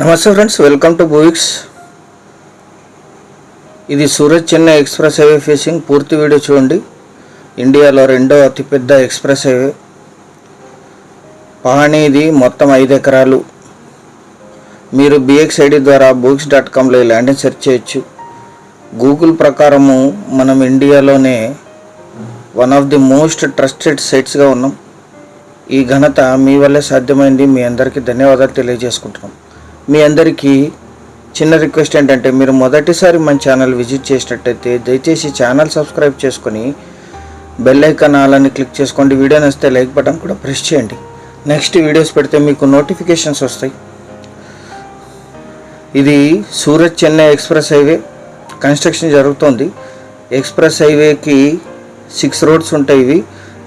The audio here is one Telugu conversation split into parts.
నమస్తే ఫ్రెండ్స్, వెల్కమ్ టు బూవిక్స్. ఇది Surat Chennai express highway facing. పూర్తి వీడియో చూడండి. ఇండియాలో రెండో అతిపెద్ద ఎక్స్ప్రెస్ హైవే. పహానీది మొత్తం 5 ఎకరాలు. మీరు BXID ద్వారా books.comలో ల్యాండ్ని సెర్చ్ చేయొచ్చు. గూగుల్ ప్రకారము మనం ఇండియాలోనే one of the most trusted సైట్స్గా ఉన్నాం. ఈ ఘనత మీ వల్లే సాధ్యమైంది. మీ అందరికీ ధన్యవాదాలు తెలియజేసుకుంటున్నాం. మీ అందరికీ చిన్న రిక్వెస్ట్ ఏంటంటే, మీరు మొదటిసారి మన ఛానల్ విజిట్ చేసినట్టయితే దయచేసి ఛానల్ సబ్స్క్రైబ్ చేసుకొని బెల్ ఐకాన్ ఆల్ క్లిక్ చేసుకోండి. వీడియో నచ్చితే లైక్ బటన్ కూడా ప్రెస్ చేయండి. నెక్స్ట్ వీడియోస్ పెడితే మీకు నోటిఫికేషన్స్ వస్తాయి. ఇది Surat Chennai express highway construction జరుగుతోంది. ఎక్స్ప్రెస్ హైవేకి 6 రోడ్స్ ఉంటాయి.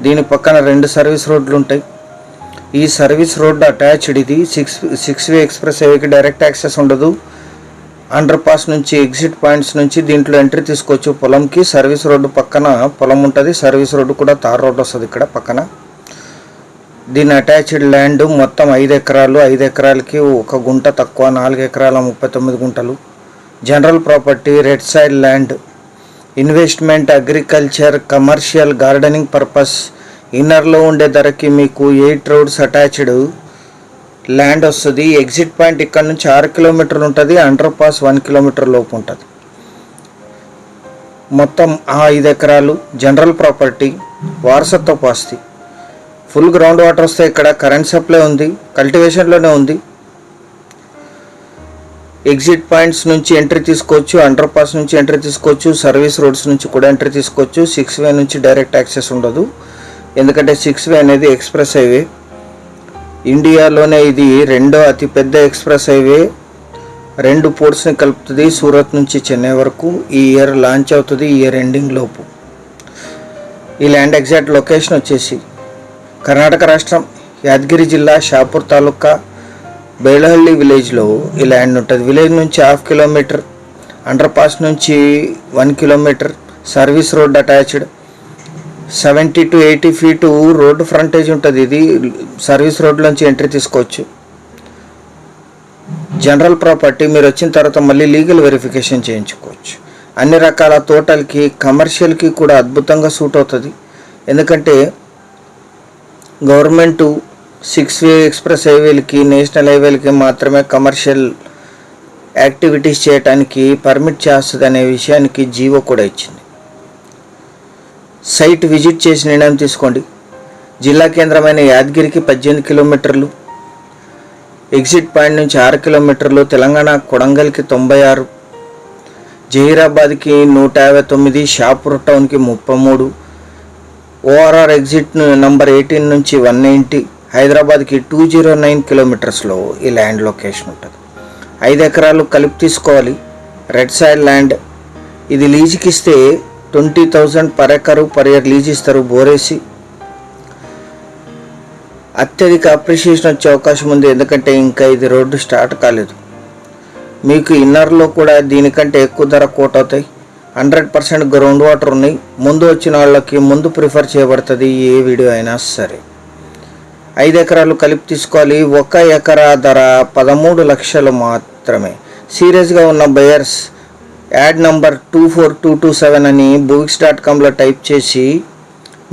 దీని పక్కన 2 సర్వీస్ రోడ్లు ఉంటాయి. ఈ సర్వీస్ రోడ్ అటాచ్డ్. ఇది 6 వే ఎక్స్ప్రెస్ హైవేకి డైరెక్ట్ యాక్సెస్ ఉండదు. అండర్ పాస్ నుంచి ఎగ్జిట్ పాయింట్స్ నుంచి దీంట్లో ఎంట్రీ తీసుకోవచ్చు. పొలంకి సర్వీస్ రోడ్డు పక్కన పొలం ఉంటుంది. సర్వీస్ రోడ్డు కూడా తార్ రోడ్ వస్తుంది ఇక్కడ పక్కన. దీని అటాచ్డ్ ల్యాండ్ మొత్తం 5 ఎకరాలు. 5 ఎకరాలకి 1 గుంట తక్కువ, 4 ఎకరాల 39 గుంటలు. General property, red side land, investment, agriculture, commercial, gardening purpose. ఇన్నర్లో ఉండే ధరకి మీకు 8 రోడ్స్ అటాచ్డ్ ల్యాండ్ వస్తుంది. ఎగ్జిట్ పాయింట్ ఇక్కడ నుంచి 6 కిలోమీటర్లు ఉంటుంది. అండర్ పాస్ 1 కిలోమీటర్ లోపు ఉంటుంది. మొత్తం 5 ఎకరాలు జనరల్ ప్రాపర్టీ, వారసత్వపు ఆస్తి. ఫుల్ గ్రౌండ్ వాటర్ వస్తాయి. ఇక్కడ కరెంట్ సప్లై ఉంది. కల్టివేషన్లోనే ఉంది. ఎగ్జిట్ పాయింట్స్ నుంచి ఎంట్రీ తీసుకోవచ్చు. అండర్ పాస్ నుంచి ఎంట్రీ తీసుకోవచ్చు. సర్వీస్ రోడ్స్ నుంచి కూడా ఎంట్రీ తీసుకోవచ్చు. 6 వే నుంచి డైరెక్ట్ యాక్సెస్ ఉండదు. ఎందుకంటే 6 వే అనేది ఎక్స్ప్రెస్ హైవే. ఇండియాలోనే ఇది రెండో అతిపెద్ద ఎక్స్ప్రెస్ హైవే. 2 పోర్ట్స్ని కలుపుతుంది సూరత్ నుంచి చెన్నై వరకు. ఈ ఇయర్ లాంచ్ అవుతుంది, ఈ ఇయర్ ఎండింగ్ లోపు. ఈ ల్యాండ్ ఎగ్జాక్ట్ లొకేషన్ వచ్చేసి కర్ణాటక రాష్ట్రం, యాదగిరి జిల్లా, షాపూర్ తాలూకా, బేలహల్లి విలేజ్లో ఈ ల్యాండ్ ఉంటుంది. విలేజ్ నుంచి 1/2 కిలోమీటర్, అండర్ పాస్ నుంచి 1 kilometre, service road attached. 70 to 80 feet road frontage ఉంటుంది. ఇది సర్వీస్ రోడ్లోంచి ఎంట్రీ తీసుకోవచ్చు. General property. మీరు వచ్చిన తర్వాత మళ్ళీ లీగల్ వెరిఫికేషన్ చేయించుకోవచ్చు. అన్ని రకాల తోటలకి, కమర్షియల్కి కూడా అద్భుతంగా సూట్ అవుతుంది. ఎందుకంటే గవర్నమెంట్ 6 వే ఎక్స్ప్రెస్ హైవేలకి, నేషనల్ హైవేలకి మాత్రమే కమర్షియల్ యాక్టివిటీస్ చేయడానికి పర్మిట్ చేస్తుంది అనే విషయానికి జీవో కూడా ఇచ్చింది. సైట్ విజిట్ చేసి నిర్ణయం తీసుకోండి. జిల్లా కేంద్రమైన యాదగిరికి 18 కిలోమీటర్లు, ఎగ్జిట్ పాయింట్ నుంచి 6 కిలోమీటర్లు, తెలంగాణ కొడంగల్కి 96, జహీరాబాద్కి 159, షాపూర్ టౌన్కి 33, ORR ఎగ్జిట్ నంబర్ 18 నుంచి 190, హైదరాబాద్కి 209 కిలోమీటర్స్లో ఈ ల్యాండ్ లొకేషన్ ఉంటుంది. 5 ఎకరాలు కలిపి తీసుకోవాలి. Red side land. ఇది లీజుకి ఇస్తే 20,000 per acre per year lease ఇస్తారు బోరేసి. అత్యధిక అప్రిషియేషన్ వచ్చే అవకాశం ఉంది. ఎందుకంటే ఇంకా ఇది రోడ్డు స్టార్ట్ కాలేదు. మీకు ఇన్నర్లో కూడా దీనికంటే ఎక్కువ ధర కోట్ అవుతాయి. 100% గ్రౌండ్ వాటర్ ఉన్నాయి. ముందు వచ్చిన వాళ్ళకి ముందు ప్రిఫర్ చేయబడుతుంది ఏ వీడియో అయినా సరే. 5 ఎకరాలు కలిపి తీసుకోవాలి. 1 ఎకరా ధర 13 లక్షలు మాత్రమే. సీరియస్గా ఉన్న బయర్స్ యాడ్ నంబర్ 24227 అని books.comలో టైప్ చేసి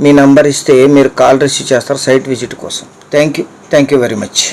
మీ నంబర్ ఇస్తే మీరు కాల్ రిసీవ్ చేస్తారు సైట్ విజిట్ కోసం. Thank you very much.